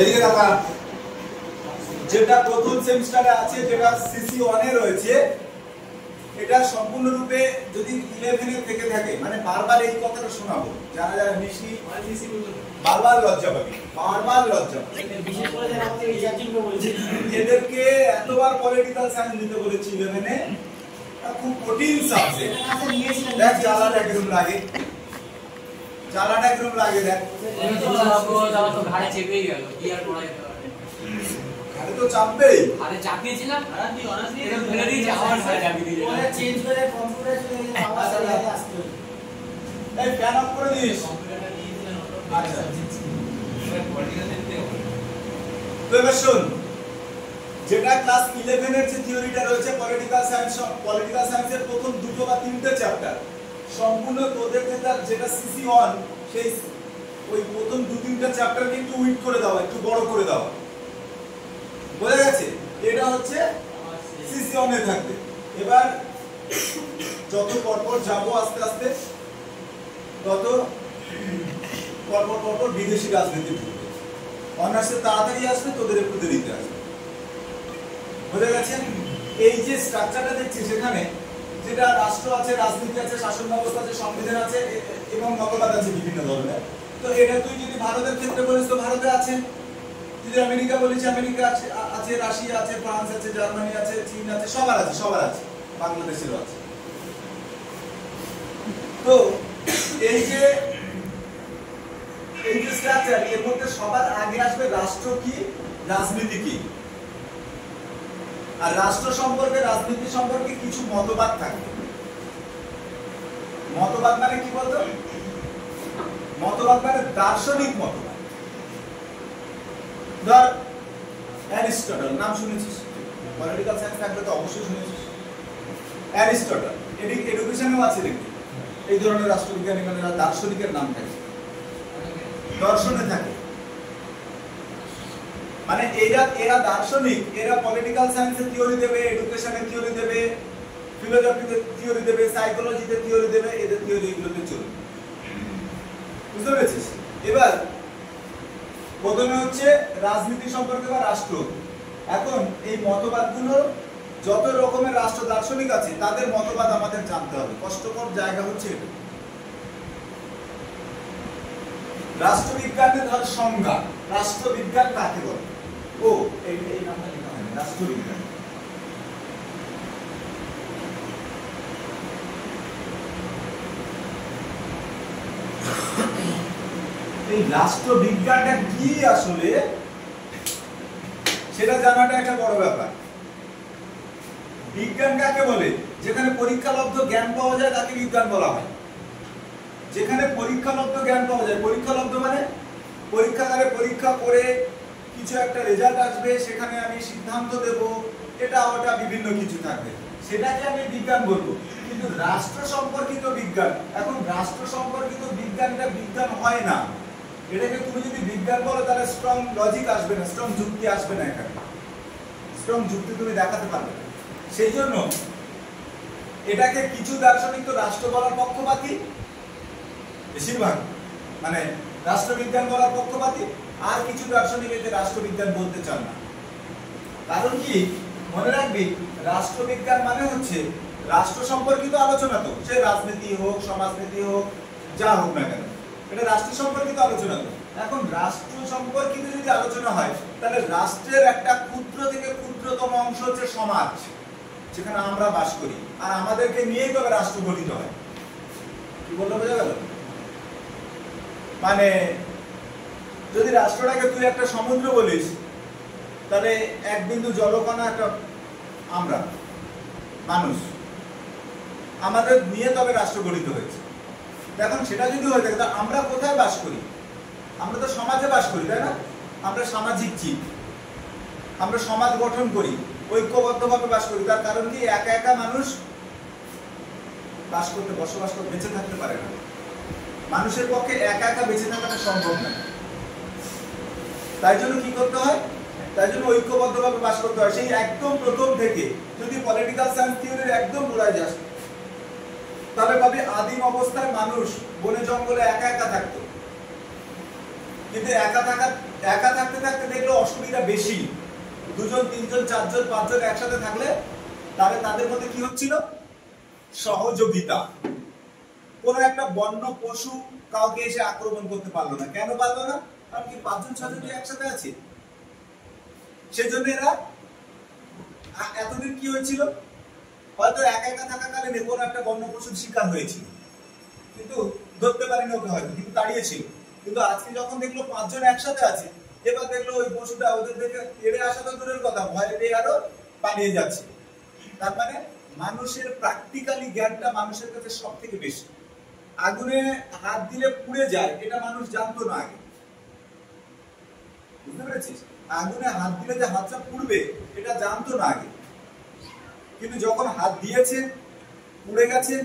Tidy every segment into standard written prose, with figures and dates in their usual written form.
এদিকে দেখা যেটা প্রথম সেমিস্টারে আছে, যেটা সিসি 1 এ রয়েছে, এটা সম্পূর্ণরূপে যদি 11 এ থেকে থাকে, মানে বারবার এই কথাটা শোনাবো, যারা যারা মিশি বারবার লজ্জা পাবে, বারবার লজ্জা পাবে। বিশেষ করে যারা আমাদের রিসার্চিং কে বলেছে, এদেরকে এতবার পলিটিক্যাল সায়েন্স নিতে বলেছি 11 এ, খুব কঠিন সাবজেক্ট। দেখ জ্বালাটা কিরকম লাগে, জ্বালাটা কিরকম লাগে দেখ। তো ঘাড়ে চেপেই গেল, কি আর পড়া যেতে পারে? ঘাড়ে তো চাপবেই। আরে চাপিয়েছিলাম, আর তুই অনার্স নিয়ে এরকম ফেলে দিয়েছি, আবার ঘাড়ে চাপিয়ে দিয়েছি। ওরা চেঞ্জ করে কম্পিউটার চলে গেলে আবার সাথে আসতে হবে। এই ফ্যান অফ করে দিস। কম্পিউটারটা নিয়েছিলেন অটো আচ্ছা। এটা পলিটিক্যাল সায়েন্সে হবে। তো এবার শুন, যেটা ক্লাস 11 এর যে থিওরিটা রয়েছে পলিটিক্যাল সায়েন্সের প্রথম দুটো বা তিনটে চ্যাপ্টার, সম্পূর্ণ তোদের যেটা সিসি 1, সেই ওই প্রথম দু তিনটা চ্যাপ্টারকে একটু উইক করে দাও, একটু বড় করে দাও, বোঝা গেছে? এটা হচ্ছে সিসি 1 এ থাকবে। এবার যত পরপর যাবো আস্তে আস্তে, তত পরপর বিদেশি রাজনীতি ঢুকবে। অনার্সে তাড়াতাড়ি আসবে, তোদের একটু দেরিতে আসবে, বোঝা গেছে? এই যে স্ট্রাকচারটা দেখছি সেখানে, যেটা রাষ্ট্র আছে, রাজনীতি আছে, শাসন ব্যবস্থা আছে, সংবিধান আছে এবং মতবাদ আছে বিভিন্ন ধরনের। তো এটা তুই যদি ভারতের ক্ষেত্রে বলিস তো ভারতে আছে, যদি আমেরিকা বলিস আমেরিকা আছে, রাশিয়া আছে, ফ্রান্স আছে, জার্মানি আছে, চীন আছে, সবার আছে, বাংলাদেশেরও আছে। তো এই যে স্ট্রাকচার, এর মধ্যে সবার আগে আসবে রাষ্ট্র কি, রাজনীতি কি, আর রাষ্ট্র সম্পর্কে, রাজনীতি সম্পর্কে কিছু মতবাদ থাকবে। মতবাদ মানে কি বলতো? মতবাদ মানে দার্শনিক মতবাদ। ধর অ্যারিস্টটল, নাম শুনেছিস? পলিটিক্যাল সায়েন্স থাকলে তো অবশ্যই শুনেছিস। অ্যারিস্টটল এডুকেশনেও আছে দেখবি, এই ধরনের রাষ্ট্রবিজ্ঞানী মানে দার্শনিকের নাম থাকে, দর্শনে থাকে। মানে এরা দার্শনিক, এরা পলিটিক্যাল সায়েন্সের থিওরি দেবে, এডুকেশনের থিওরি দেবে, ফিলোসফিতে থিওরি দেবে, সাইকোলজিতে থিওরি দেবে, এদের থিওরি এগুলোতে চলবে, বুঝতে পেরেছিস? এবার প্রথমে হচ্ছে রাজনীতি সম্পর্কে বা রাষ্ট্র। এখন এই মতবাদগুলো, যত রকমের রাষ্ট্র দার্শনিক আছে তাদের মতবাদ আমাদের জানতে হবে। কষ্টকর জায়গা হচ্ছে এটা। রাষ্ট্রবিজ্ঞানের ধর সংজ্ঞা, রাষ্ট্রবিজ্ঞান কাকে বলে? ও এই নামটা লেখা হয়, রাষ্ট্রবিজ্ঞান। এই রাষ্ট্রবিজ্ঞানটা কি আসলে সেটা জানাটা একটা বড় ব্যাপার। বিজ্ঞান কাকে বলে? যেখানে পরীক্ষালব্ধ জ্ঞান পাওয়া যায় তাকে বিজ্ঞান বলা হয়। যেখানে পরীক্ষালব্ধ জ্ঞান পাওয়া যায়, পরীক্ষালব্ধ মানে পরীক্ষাগারে পরীক্ষা করে কিছু একটা রেজাল্ট আসবে, সেখানে আমি সিদ্ধান্ত দেব, এটা ওটা বিভিন্ন কিছু থাকবে, সেটাকে আমি বিজ্ঞান বলবো। কিন্তু রাষ্ট্র সম্পর্কিত বিজ্ঞান, এখন রাষ্ট্র সম্পর্কিত বিজ্ঞানটা বিজ্ঞান হয় না। এটাকে তুমি যদি বিজ্ঞান বলো তাহলে স্ট্রং লজিক আসবে না, স্ট্রং যুক্তি আসবে না, এখানে স্ট্রং যুক্তি তুমি দেখাতে পারবে না। সেই জন্য এটাকে কিছু দার্শনিক তো রাষ্ট্র বলার পক্ষপাতী, বেশিরভাগ মানে রাষ্ট্রবিজ্ঞান বলার পক্ষপাতী, আর কিছু দার্শনিক এতে রাষ্ট্রবিজ্ঞান বলতে চান না। কারণ কি, মনে রাখবি, রাষ্ট্রবিজ্ঞান মানে হচ্ছে রাষ্ট্র সম্পর্কিত আলোচনা, তো সে রাজনীতি হোক, সমাজনীতি হোক, যা হোক না কেন, এটা রাষ্ট্র সম্পর্কিত আলোচনা। তো এখন রাষ্ট্র সম্পর্কিত যদি আলোচনা হয়, তাহলে রাষ্ট্রের একটা ক্ষুদ্র থেকে ক্ষুদ্রতম অংশ হচ্ছে সমাজ, যেখানে আমরা বাস করি, আর আমাদেরকে নিয়েই তবে রাষ্ট্র গঠিত হয়। কি বলতে বোঝা গেল? মানে যদি রাষ্ট্রটাকে তুই একটা সমুদ্র বলিস, তাহলে এক বিন্দু জলকণা একটা আমরা মানুষ, আমাদের নিয়ে তবে রাষ্ট্র গঠিত হয়েছে। এখন সেটা যদি হয়ে থাকে, তাহলে আমরা কোথায় বাস করি? আমরা তো সমাজে বাস করি, তাই না? আমরা সামাজিক জীব, আমরা সমাজ গঠন করি, ঐক্যবদ্ধভাবে বাস করি। তার কারণ কি, একা একা মানুষ বসবাস করতে, বেঁচে থাকতে পারে না। মানুষের পক্ষে একা একা বেঁচে থাকাটা সম্ভব না। তাই জন্য কি করতে হয়? তাই জন্য ঐক্যবদ্ধভাবে বাস করতে হয়। সেই একদম প্রথম থেকে যদি পলিটিক্যাল সায়েন্স থিওরির একদম গোড়ায় যাস, তাহলে ভাবি আদিম অবস্থায় মানুষ বনে জঙ্গলে একা একা থাকতো। কিন্তু একা থাকতে থাকতে দেখলো অসুবিধা বেশি। দুজন, তিনজন, চারজন, পাঁচজন একসাথে থাকলে তাহলে তাদের মধ্যে কি হচ্ছিল? সহযোগিতা। কোন একটা বন্য পশু কাউকে এসে আক্রমণ করতে পারলো না। কেন পারলো না? কারণ কি পাঁচজন ছজন একসাথে আছে। সেজন্য এরা এতদিন কি হয়েছিল, হয়তো একা একা থাকাকালীন কোন একটা বন্য পশুর শিকার হয়েছিল, কিন্তু ধরতে পারেনি ওকে, হয়তো কিন্তু তাড়িয়েছিল। কিন্তু আজকে যখন দেখলো পাঁচজন একসাথে আছে, এবার দেখলো ওই পশুটা ওদের দেখে এড়ে আসা তো দূরের কথা, ভয় পেয়ে আরো পালিয়ে যাচ্ছে। তার মানে মানুষের প্র্যাকটিক্যালি জ্ঞানটা মানুষের কাছে সব থেকে বেশি। আগুনে হাত দিলে পুড়ে যায় এটা মানুষ জানতো না আগে, বুঝতে পেরেছিস? আগুনে হাত দিলে যে হাতটা পুড়বে এটা জানতো না আগে, কিন্তু যখন হাত দিয়েছে, পুড়ে গেছে,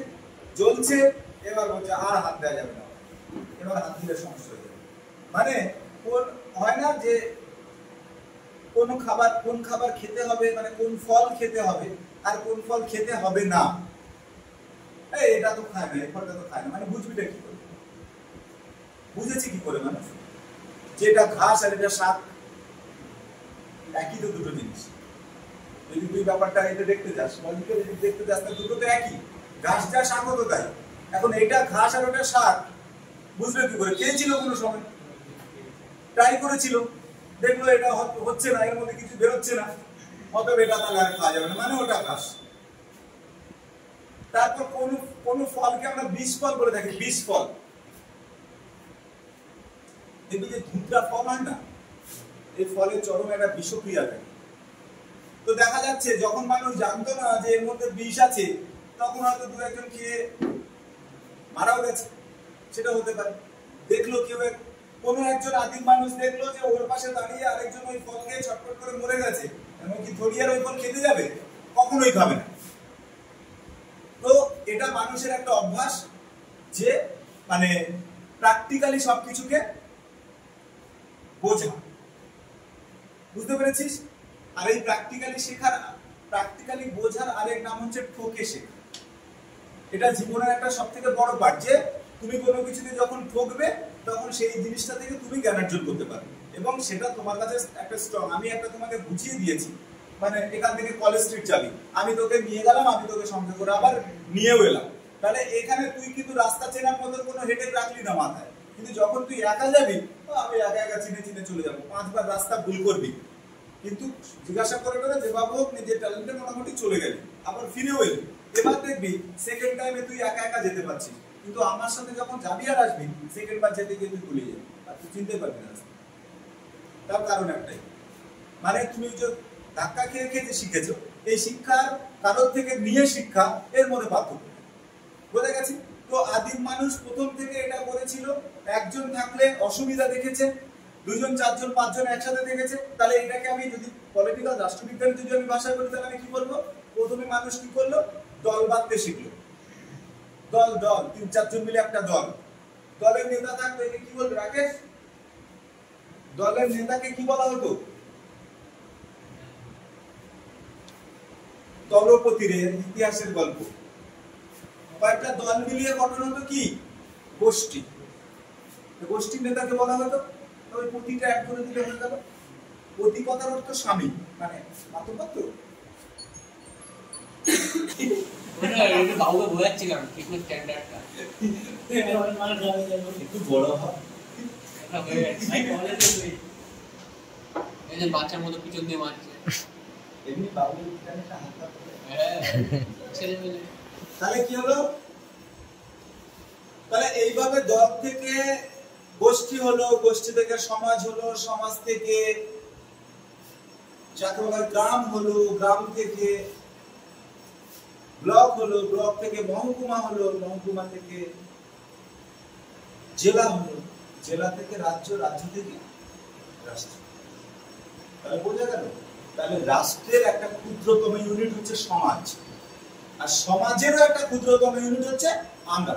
জ্বলছে, এবার বলছে আর হাত দেওয়া যাবে না, এবার হাত দিলে সমস্যা হয়ে যাবে। মানে কোন হয় না যে কোন খাবার খেতে হবে, মানে কোন ফল খেতে হবে আর কোন ফল খেতে হবে না, এটা তো খায় না, এই ফলটা তো খায় না, মানে বুঝবিটা কি করে? বুঝেছি কি করে মানুষ? যেটা ঘাস আর এটা শাক, একই তো দুটো জিনিস। যদি তুই ব্যাপারটা এটা দেখতে যাস, লজিক্যালি যদি দেখতে যাস, তাহলে দুটো তো একই। ঘাস যা শাকও তো তাই। এখন এটা ঘাস আর ওটা শাক, বুঝবে কি করে? খেয়েছিল কোনো সময়, ট্রাই করেছিল, দেখলো এটা হচ্ছে না, এর মধ্যে কিছু বেরোচ্ছে না, অতএব এটা তাহলে আর খাওয়া যাবে না, মানে ওটা ঘাস। তারপর কোন ফলকে আমরা বিষ ফল বলে থাকি, বিষ ফল। দেখবি যে ধুতরা ফল হয় না, এই ফলের চরম একটা বিষক্রিয়া থাকে। তো দেখা যাচ্ছে যখন মানুষ জানতো না যে এর মধ্যে বিষ আছে, তখন হয়তো দু একজন খেয়ে মারাও গেছে, সেটা হতে পারে। দেখলো কেউ কোনো একজন আদিম মানুষ দেখলো যে ওর পাশে দাঁড়িয়ে আরেকজন ওই ফল খেয়ে ছটফট করে মরে গেছে, এমনকি ধরিয়ার ওই ফল খেতে যাবে? কখনোই খাবে না। তো এটা মানুষের একটা অভ্যাস যে মানে প্র্যাকটিক্যালি সবকিছুকে বোঝা, বুঝতে পেরেছিস? আর এই প্র্যাকটিক্যালি বোঝার আরেক নাম হচ্ছে ঠকে শেখা। এটা জীবনের একটা সবথেকে বড় পার্ট, যে তুমি কোনো কিছুতে যখন ঠকবে তখন সেই জিনিসটা থেকে তুমি জ্ঞান অর্জন করতে পারবে, এবং সেটা তোমার কাছে একটা স্ট্রং। আমি একটা তোমাকে বুঝিয়ে দিয়েছি, মানে এখান থেকে কলেজ স্ট্রিট যাবি, আমি তোকে নিয়ে গেলাম, আমি তোকে সঙ্গে করে আবার নিয়েও এলাম, তাহলে এখানে তুই কিন্তু রাস্তা চেনার মতো কোনো হেডেক রাখলি না মাথায়। কিন্তু যখন তুই একা যাবি, আমি একা একা চিনে চিনে চলে যাবো, 5 বার রাস্তা ভুল করবি, কিন্তু জিজ্ঞাসা করে করে যেভাবে হোক নিজের ট্যালেন্টে মোটামুটি চলে গেলি, আবার ফিরেও এলি। এবার দেখবি সেকেন্ড টাইমে তুই একা একা যেতে পারছিস, কিন্তু আমার সাথে যখন যাবি আর আসবি, সেকেন্ড বার যেতে গিয়ে তুই ভুলে যাবি, আর তুই চিনতে পারবি না। তার কারণ একটাই, মানে তুমি যে ধাক্কা খেয়ে খেয়ে যে শিখেছো, এই শিক্ষার কারোর থেকে নিয়ে শিক্ষা, এর মধ্যে পার্থক্য বোঝা গেছে? তো আদিম মানুষ প্রথম থেকে এটা করেছিল, একজন থাকলে অসুবিধা দেখেছে, দুজন, চারজন, পাঁচজন একসাথে দেখেছে। তাহলে এটাকে আমি যদি পলিটিক্যাল রাষ্ট্রবিজ্ঞান যদি আমি ভাষায় বলি, তাহলে আমি কি বলবো? প্রথমে মানুষ কি করলো? দল বাঁধতে শিখলো। দল 3-4 জন মিলে একটা দল, দলের নেতা থাকতো, একে কি বলবে রাকেশ? দলের নেতাকে কি বলা হতো? দলপতির ইতিহাসের গল্প। কয়েকটা দল মিলিয়ে গঠন হতো কি? গোষ্ঠী। গোষ্ঠীর নেতাকে বলা হতো। ওই পতিটা এক করে দিলে হয়ে গেল। পতি কথার অর্থ স্বামী, মানে মাতব্বর তো। বাবুকে বোঝাচ্ছিলাম একটু স্ট্যান্ডার্ডটা একটু বড় হয়, এই যে বাচ্চার মতো পিছন দিয়ে মারছে, এমনি বাবুর একটা হাত ছেলে মেয়ে। তাহলে কি হলো? তাহলে এইভাবে দল থেকে গোষ্ঠী হলো, গোষ্ঠী থেকে সমাজ হলো, সমাজ থেকে যাকে বলা হয় গ্রাম হলো, গ্রাম থেকে ব্লক হলো, ব্লক থেকে মহকুমা হলো, মহকুমা থেকে জেলা হলো, জেলা থেকে রাজ্য, রাজ্য থেকে রাষ্ট্র। তাহলে বোঝা গেল? তাহলে রাষ্ট্রের একটা ক্ষুদ্রতম ইউনিট হচ্ছে সমাজ, আর সমাজেরও একটা ক্ষুদ্রতম ইউনিট হচ্ছে আমরা।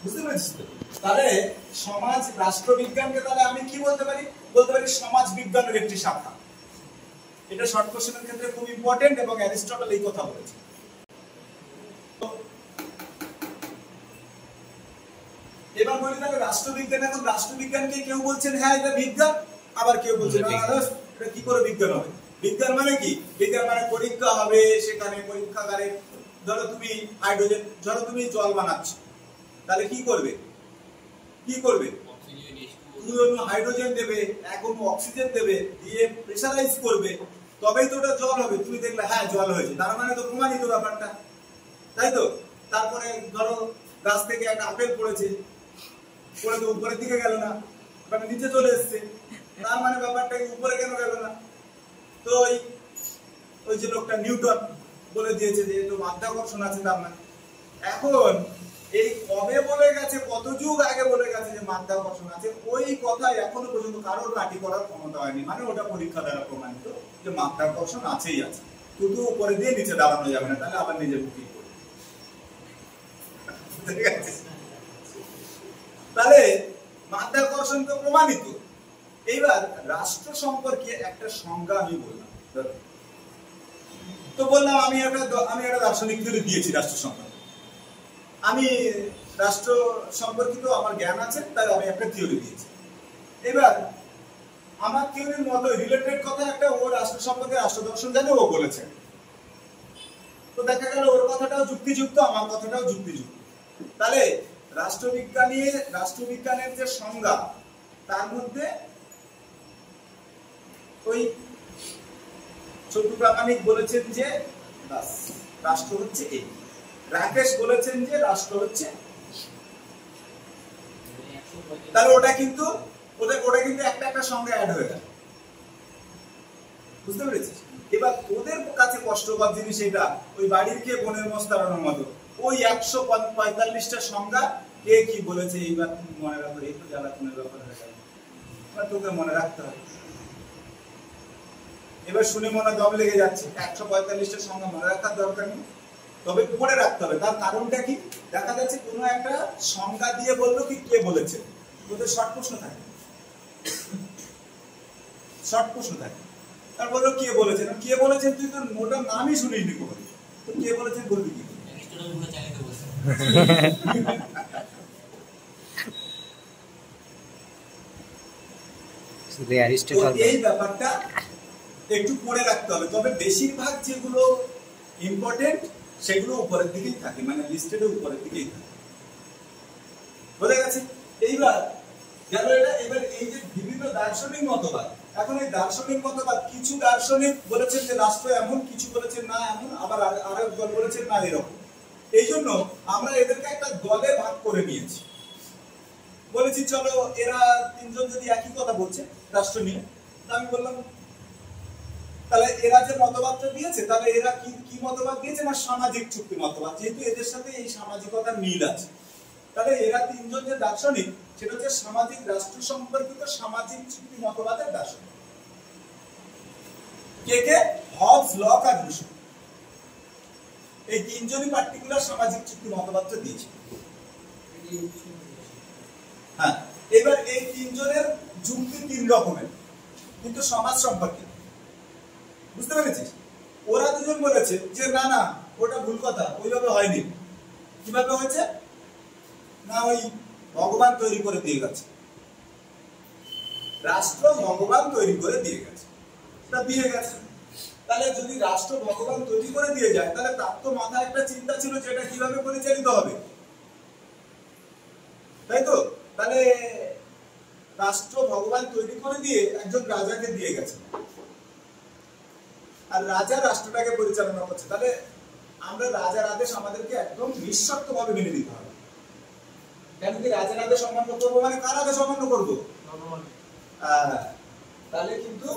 বুঝতে পেরেছিস তো? তাহলে সমাজ রাষ্ট্রবিজ্ঞানকে তাহলে আমি কি বলতে পারি? বলতে পারি সমাজ বিজ্ঞানের একটি শাখা। এটা শর্ট কোশ্চেনের ক্ষেত্রে খুব ইম্পর্টেন্ট, এবং অ্যারিস্টটল এই কথা বলেছে। এবার বলি তাহলে রাষ্ট্রবিজ্ঞান, এখন রাষ্ট্রবিজ্ঞানকে কেউ বলছেন হ্যাঁ এটা বিজ্ঞান, আবার কেউ বলছেন না এটা কি করে বিজ্ঞান হবে। বিজ্ঞান মানে কি? বিজ্ঞান মানে পরীক্ষা হবে, সেখানে পরীক্ষাগারে ধরো তুমি হাইড্রোজেন, ধরো তুমি জল বানাচ্ছ, তাহলে কি করবে? কি করবে? তুমি হাইড্রোজেন দেবে, এখন অক্সিজেন দেবে, দিয়ে প্রেসারাইজ করবে, তবেই তো ওটা জল হবে। তুমি দেখলে হ্যাঁ জল হয়েছে, তার মানে তো প্রমাণিত ব্যাপারটা, তাই তো? তারপরে ধরো গাছ থেকে একটা আপেল পড়েছে, পড়ে তো উপরের দিকে গেল না, মানে নিচে চলে এসছে, তার মানে ব্যাপারটা উপরে কেন গেল না? তো ওই যে লোকটা নিউটন বলে দিয়েছে যে একটু মাধ্যাকর্ষণ আছে, তার মানে এখন এই কবে বলে গেছে, কত যুগ আগে বলে গেছে যে মাধ্যাকর্ষণ আছে, ওই কথা এখনো পর্যন্ত কারোর কাটি করার ক্ষমতা হয়নি। মানে ওটা পরীক্ষা দ্বারা প্রমাণিত যে মাধ্যাকর্ষণ আছেই আছে, শুধু উপরে দিয়ে নিচে দাঁড়ানো যাবে না, তাহলে আবার নিজে বুকিং করবে। ঠিক আছে, তাহলে মাধ্যাকর্ষণ তো প্রমাণিত। এইবার রাষ্ট্র সম্পর্কে একটা সংজ্ঞা আমি বললাম, তো বললাম আমি একটা দার্শনিক থিওরি দিয়েছি রাষ্ট্র সম্পর্কে, আমি রাষ্ট্র সম্পর্কিত আমার জ্ঞান আছে, তাই আমি একটা থিওরি দিয়েছি। এবার আমার থিওরির মতো রিলেটেড কথা একটা ও রাষ্ট্র সম্পর্কে রাষ্ট্র দর্শন জানে, ও বলেছে, তো দেখা গেল ওর কথাটাও যুক্তিযুক্ত, আমার কথাটাও যুক্তিযুক্ত। তাহলে রাষ্ট্রবিজ্ঞানের যে সংজ্ঞা, তার মধ্যে ওই ছোট্ট প্রামাণিক বলেছেন যে রাষ্ট্র হচ্ছে এই, রাকেশ বলেছেন যে রাষ্ট্র হচ্ছে, তাহলে ওটা কিন্তু একটা সংজ্ঞা অ্যাড হয়ে গেল, বুঝতে পেরেছিস? এবার ওদের কাছে কষ্টকর জিনিস এটা, ওই বাড়ির কে বনের মস্তারানোর মতো ওই 145টা সংজ্ঞা কে কি বলেছে এইবার মনে রাখো, এই তো জ্বালাতনের ব্যাপার হয়ে গেল, তোকে মনে রাখতে হবে। এবার শুনে মনে দম লেগে যাচ্ছে, 145টা সংজ্ঞা মনে রাখার দরকার নেই, তবে পড়ে রাখতে হবে। তার কারণটা কি? দেখা যাচ্ছে কোনো একটা সংজ্ঞা দিয়ে বললো কি কে বলেছে, ওদের শর্ট প্রশ্ন থাকে, তার বললো কে বলেছেন, কে বলেছেন তুই তো ওটার নামই শুনিনি কোনোদিন, তো কে বলেছেন বলবি কি? এই ব্যাপারটা একটু পড়ে রাখতে হবে, তবে বেশিরভাগ যেগুলো ইম্পর্টেন্ট সেগুলো উপরের দিকেই থাকে, মানে লিস্টেডের উপরের দিকেই থাকে, বোঝা গেছে? এইবার গেল এটা। এবার এই যে বিভিন্ন দার্শনিক মতবাদ, এখন এই দার্শনিক মতবাদ, কিছু দার্শনিক বলেছেন যে রাষ্ট্র এমন, কিছু বলেছেন না এমন, আবার আরেক দল বলেছেন না এরকম। এই জন্য আমরা এদেরকে একটা দলে ভাগ করে নিয়েছি, বলেছি চলো এরা তিনজন যদি একই কথা বলছে রাষ্ট্র নিয়ে, আমি বললাম তাহলে এরা যে মতবাদটা দিয়েছে, তাহলে এরা কি মতবাদ দিয়েছে না সামাজিক চুক্তি মতবাদ, যেহেতু এদের সাথে এই সামাজিকতার মিল আছে, তাহলে এরা তিনজন যে দার্শনিক সেটা হচ্ছে সামাজিক রাষ্ট্র সম্পর্কিত সামাজিক চুক্তি মতবাদের দার্শনিক। কে? হবস, লক আর রুসো, এই তিনজনই পার্টিকুলার সামাজিক চুক্তি মতবাদটা দিয়েছে। হ্যাঁ, এবার এই তিনজনের যুক্তি তিন রকমের, কিন্তু সমাজ সম্পর্কে, বুঝতে পেরেছিস? ওরা দুজন বলেছে যে না না ওটা ভুল কথা, ওইভাবে হয়নি। কিভাবে হয়েছে না, ওই ভগবান তৈরি করে দিয়ে গেছে, রাষ্ট্র ভগবান তৈরি করে দিয়ে গেছে, তাহলে যদি রাষ্ট্র ভগবান তৈরি করে দিয়ে যায়, তাহলে তার তো মাথায় একটা চিন্তা ছিল যে এটা কিভাবে পরিচালিত হবে, তাই তো? তাহলে রাষ্ট্র ভগবান তৈরি করে দিয়ে একজন রাজাকে দিয়ে গেছে, আর রাজা রাষ্ট্রটাকে পরিচালনা করছে, তাহলে আমরা রাজার আদেশ আমাদেরকে একদম নিঃশর্ত ভাবে মেনে নিতে হবে। কেন কি রাজার আদেশ অমান্য করবো মানে কার আদেশ অমান্য করবো? তাহলে কিন্তু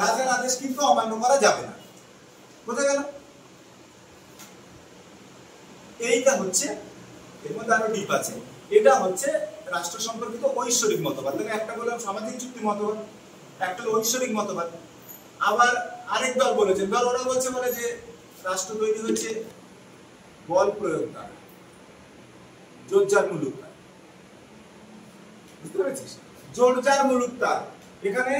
রাজার আদেশ কিন্তু অমান্য করা যাবে না, বোঝা গেল? এইটা হচ্ছে, এর মধ্যে আরো ডিপ আছে, এটা হচ্ছে রাষ্ট্র সম্পর্কিত ঐশ্বরিক মতবাদ। একটা বললাম সামাজিক চুক্তি মতবাদ, একটা ঐশ্বরিক মতবাদ। আবার আরেক দল বলেছে, ওরা বলছে বলে যে রাষ্ট্র তৈরি হচ্ছে বল প্রয়োগ দ্বারা, জোরজার মুলুকতার, বুঝতে পেরেছিস? জোরজার মুলুকতার, এখানে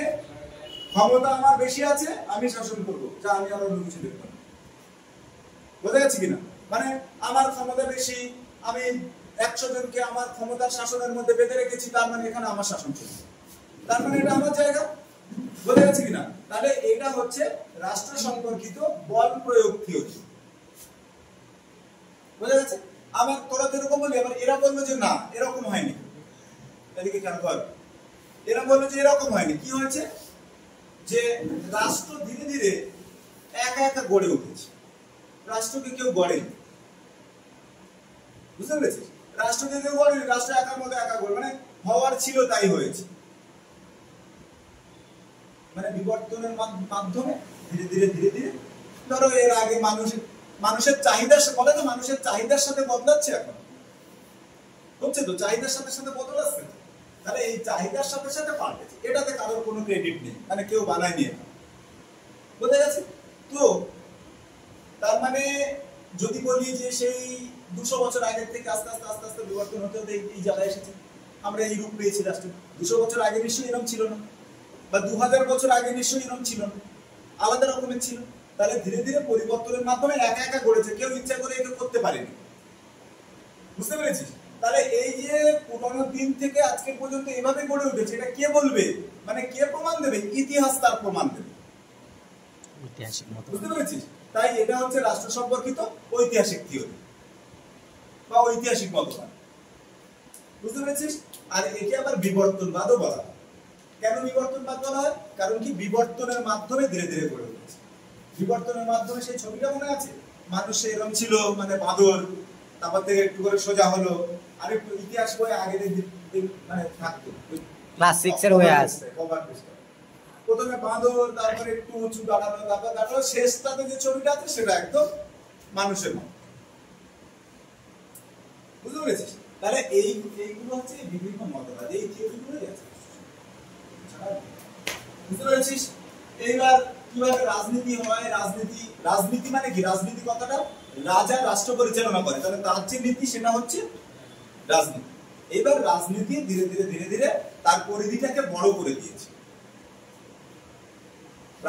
ক্ষমতা আমার বেশি আছে, আমি শাসন করবো, যা আমি আর অন্য কিছু দেখবো না, বোঝা যাচ্ছে কিনা? মানে আমার ক্ষমতা বেশি, আমি 100 জনকে আমার ক্ষমতার শাসনের মধ্যে বেঁধে রেখেছি, তার মানে এখানে আমার শাসন চলছে, তার মানে এটা আমার জায়গা। বোঝা গেছে কিনা? তাহলে এটা হচ্ছে রাষ্ট্র সম্পর্কিত বল প্রয়োগ থিওরি। বোঝা গেছে? আমার তোরা যেরকম বলি, আবার এরা বললো যে না এরকম হয়নি, এদিকে খেয়াল কর, এরা বললো যে এরকম হয়নি। কি হয়েছে? যে রাষ্ট্র ধীরে ধীরে একা একা গড়ে উঠেছে, রাষ্ট্রকে কেউ গড়েনি। বুঝতে পেরেছিস? রাষ্ট্রকে কেউ গড়েনি, রাষ্ট্র একার মধ্যে একা গড়ে, মানে হওয়ার ছিল তাই হয়েছে, মানে বিবর্তনের মাধ্যমে ধীরে ধীরে ধীরে ধীরে। ধরো এর আগে মানুষের চাহিদা, বলে না মানুষের চাহিদার সাথে বদলাচ্ছে, এখন হচ্ছে তো চাহিদার সাথে সাথে বদল আসছে, তাহলে এই চাহিদার সাথে সাথে পাল্টেছে, এটাতে কারোর কোনো ক্রেডিট নেই, মানে কেউ বানায়নি এটা। বোঝা গেছে? তো তার মানে যদি বলি যে সেই 200 বছর আগের থেকে আস্তে আস্তে আস্তে আস্তে বিবর্তন হতে হতে এই জায়গায় এসেছে, আমরা এই রূপ পেয়েছি রাষ্ট্র। 200 বছর আগে নিশ্চয়ই এরকম ছিল না, বা 2000 বছর আগে নিশ্চয়ই এরকম ছিল না, আলাদা রকমের ছিল। তাহলে ধীরে ধীরে পরিবর্তনের মাধ্যমে একা একা গড়েছে, কেউ ইচ্ছা করে এটা করতে পারেনি। বুঝতে পেরেছিস? তাহলে এই যে পুরনো দিন থেকে আজকে পর্যন্ত এভাবে গড়ে উঠেছে, এটা কে বলবে, মানে কে প্রমাণ দেবে? ইতিহাস তার প্রমাণ দেবে। বুঝতে পেরেছিস? তাই এটা হচ্ছে রাষ্ট্র সম্পর্কিত ঐতিহাসিক থিওরি বা ঐতিহাসিক মতবাদ। বুঝতে পেরেছিস? আর একে আবার বিবর্তনবাদও বলা হয়। কেন বিবর্তনবাদ বলা হয়? কারণ কি বিবর্তনের মাধ্যমে ধীরে ধীরে গড়ে উঠেছে। বিবর্তনের মাধ্যমে সেই ছবিটা মনে আছে, মানুষ এরকম ছিল, মানে বাঁদর, তারপর থেকে একটু করে সোজা হলো। আর একটু ইতিহাস বই আগে মানে থাকতো, ক্লাস 6 এর হয়ে আছে, প্রথমে বাঁদর, তারপরে একটু উঁচু দাঁড়ানো, তারপর দাঁড়ানো, শেষটাতে যে ছবিটা আছে সেটা একদম মানুষের মতো। বুঝতে পেরেছিস? তাহলে এইগুলো হচ্ছে বিভিন্ন মতবাদ, এই থিওরিগুলোই আছে। বুঝতে পেরেছিস? এইবার কিভাবে রাজনীতি হয়? রাজনীতি মানে কি? রাজনীতি কথাটা রাজা রাষ্ট্র পরিচালনা করে, তাহলে তার যে নীতি সেটা হচ্ছে রাজনীতি। এবার রাজনীতি ধীরে ধীরে ধীরে ধীরে তার পরিধিটাকে বড় করে দিয়েছে,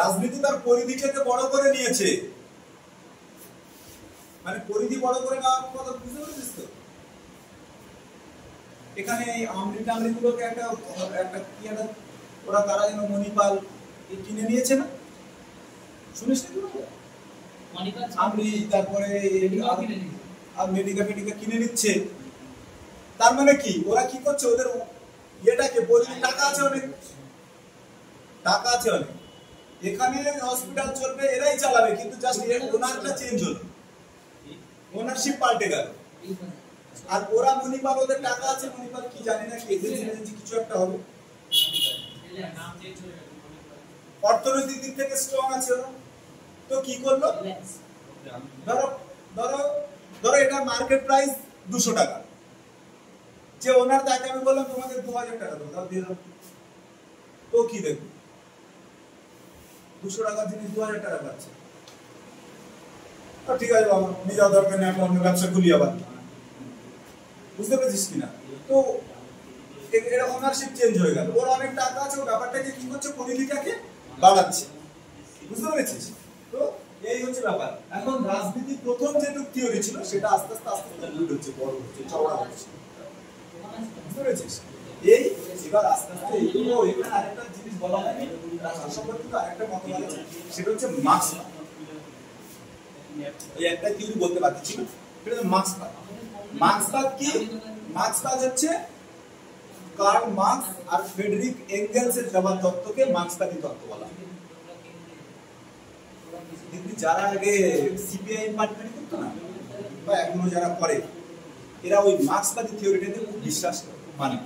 রাজনীতি তার পরিধিটাকে বড় করে নিয়েছে, মানে পরিধি বড় করে নেওয়ার কথা বুঝতে পেরেছিস তো? এখানে আমরিগুলোকে একটা কি একটা ওরা তারা যেন মণিপাল কিনে নিয়েছে না, শুনিস আমরি, তারপরে মেডিকা কিনে নিচ্ছে। তার মানে কি? ওরা কি করছে? ওদের ইয়েটাকে বলি, টাকা আছে অনেক, টাকা আছে অনেক, এখানে হসপিটাল চলবে, এরাই চালাবে, কিন্তু জাস্ট ওনারটা চেঞ্জ হলো, ওনারশিপ পাল্টে গেল। আর ওরা মণিপাল, ওদের টাকা আছে, মণিপাল কি জানি না, কি এজেন্সি কিছু একটা হবে, অর্থনৈতিক দিক থেকে স্ট্রং আছে ওরা। তো কি করলো? ধরো ধরো ধরো এটা মার্কেট প্রাইস 200 টাকা, যে ওনার, তাকে আমি বললাম তোমাকে 2000 টাকা দাও, তাও দিয়ে দাও। তো কি দেখো 200 টাকার জিনিস 2000 টাকা পাচ্ছে, ঠিক আছে বাবা নিয়ে যাওয়া দরকার নেই, আমি অন্য ব্যবসা খুলি আবার। বুঝতে পেরেছিস কিনা? তো এটা ওনারশিপ চেঞ্জ হয়ে গেল, ওর অনেক টাকা আছে, ও ব্যাপারটাকে কি করছে? পরিধিটাকে বাড়াচ্ছে। বুঝতে পেরেছিস? তো এই হচ্ছে ব্যাপার। এখন রাজনীতি প্রথম যেটুকু থিওরি ছিল সেটা আস্তে আস্তে আস্তে বিল্ড হচ্ছে, বড় হচ্ছে, চওড়া হচ্ছে। বুঝতে পেরেছিস? এই এবার আস্তে আস্তে এইগুলো, এখানে আরেকটা জিনিস বলা হয়, রাষ্ট্র সম্পর্কিত আরেকটা মতবাদ আছে, সেটা হচ্ছে মার্ক্সবাদ। এই একটা থিওরি বলতে পারছি না, সেটা হচ্ছে মার্ক্সবাদ। মার্ক্সবাদ কি? মার্ক্সবাদ হচ্ছে কার্ল মার্কস আর ফ্রেডরিক এঙ্গেলসের দেওয়া তত্ত্বকে মার্ক্সবাদী তত্ত্ব বলা হয়। যারা আগে সিপিআই পার্টি করতো না, বা এখনো যারা করে, এরা ওই মার্ক্সবাদী থিওরিটাতে খুব বিশ্বাস করে, মানে।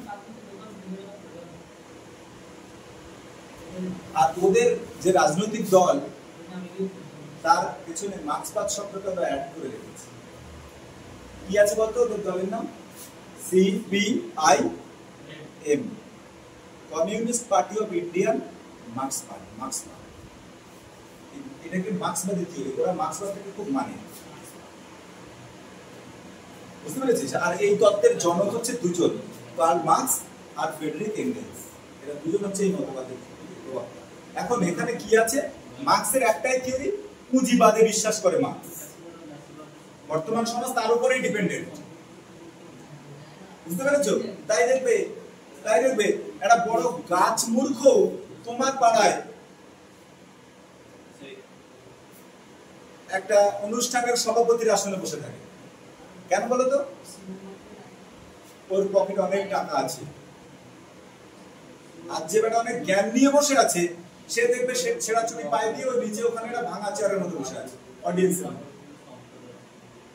আর ওদের যে রাজনৈতিক দল, তার পেছনে মার্ক্সবাদ শব্দটা আমরা অ্যাড করে রেখেছি। কি আছে বলতো ওদের দলের নাম? CPIM, communist party of Indian মার্ক্সবাদ। মার্ক্সবাদ এটাকে মার্ক্সবাদী থিওরি, ওরা মার্ক্সবাদটাকে খুব মানে। বুঝতে পেরেছিস? আর এই তত্ত্বের জনক হচ্ছে দুজন, কার্ল মার্কস আর ফ্রেডরিক এঙ্গেলস। এরা দুজন হচ্ছে এই মতবাদের প্রবক্তা। এখন এখানে কি আছে? মার্ক্সের একটাই থিওরি, পুঁজিবাদে বিশ্বাস করে মার্ক্স। বর্তমান সমাজ তার উপরেই ডিপেন্ডেন্ট, বুঝতে পেরেছো? তাই দেখবে একটা বড় গাছ মূর্খ তোমার পাড়ায় একটা অনুষ্ঠানের সভাপতির আসনে বসে থাকে। কেন বলো তো? ওর পকেটে অনেক টাকা আছে। আর যে বেটা অনেক জ্ঞান নিয়ে বসে আছে, সে দেখবে ছেঁড়া চুরি পায়ে দিয়ে ওই নিচে ওখানে একটা ভাঙা চেয়ারের মধ্যে বসে আছে অডিয়েন্সের।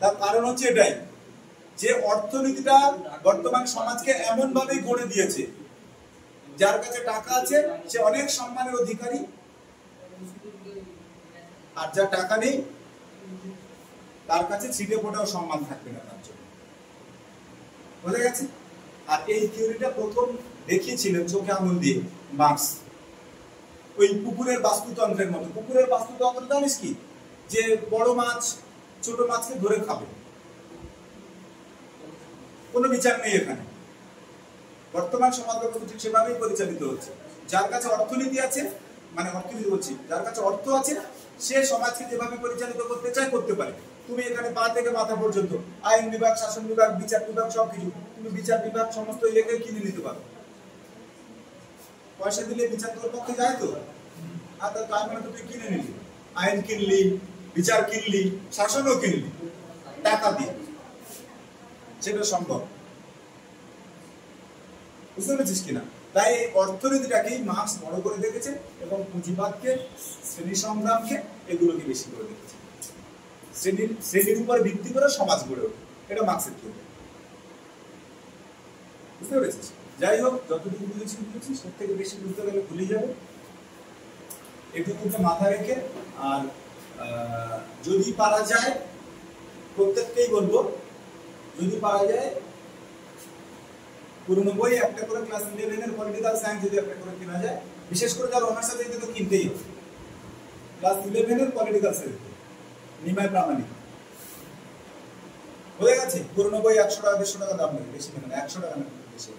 তার কারণ হচ্ছে এটাই যে অর্থনীতিটা বর্তমান সমাজকে এমন ভাবেই গড়ে দিয়েছে, যার কাছে টাকা আছে সে অনেক সম্মানের অধিকারী, আর যার টাকা নেই তার কাছে ছিটে ফোটাও সম্মান থাকবে না তার জন্য। বুঝা গেছে? আর এই থিওরিটা প্রথম দেখিয়েছিলেন চোখে আঙুল দিয়ে মার্কস, ওই পুকুরের বাস্তুতন্ত্রের মতো। পুকুরের বাস্তুতন্ত্র জানিস কি? যে বড় মাছ ছোট মাছকে ধরে খাবে, কোনো বিচার নেই এখানে। বর্তমান সমাজ ব্যবস্থা ঠিক সেভাবেই পরিচালিত হচ্ছে। যার কাছে অর্থনীতি আছে, মানে অর্থনীতি বলছি, যার কাছে অর্থ আছে সে সমাজকে যেভাবে পরিচালিত করতে চায় করতে পারে। তুমি এখানে পা থেকে মাথা পর্যন্ত আইন বিভাগ, শাসন বিভাগ, বিচার বিভাগ সবকিছু, তুমি বিচার বিভাগ সমস্ত এলাকায় কিনে নিতে পারো। পয়সা দিলে বিচার তোর পক্ষে যায় তো? আর তার মানে তো তুই কিনে নিলি, আইন কিনলি, বিচার কিনলি, শাসনও কিনলি টাকা দিয়ে, সেটা সম্ভব। বুঝতে পেরেছিস কিনা? তাই অর্থনীতিটাকেই মার্কস বড় করে দেখেছে এবং পুঁজিবাদকে, শ্রেণী সংগ্রামকে, এগুলোকে বেশি করে দেখেছে। শ্রেণীর উপর ভিত্তি করে সমাজ গড়ে ওঠে, এটা মার্কসের থিওরি। বুঝতে পেরেছিস? যাই হোক, যতটুকু বুঝেছি সব থেকে বেশি বুঝতে গেলে ভুলে যাবে, এটুকুকে মাথা রেখে। আর যদি পারা যায়, প্রত্যেককেই বলবো, যদি পারা যায় পুরনো বই একটা করে ক্লাস 11 এর পলিটিক্যাল সায়েন্স যদি একটা করে কেনা যায়, বিশেষ করে যারা অনার্স আছে এটা তো কিনতেই হবে। ক্লাস 11 এর পলিটিক্যাল সায়েন্স নিমাই প্রামাণিক হয়ে গেছে। পুরনো বই 100 টাকা 150 টাকা দাম নেই, বেশি না, 100 টাকা না বেশি।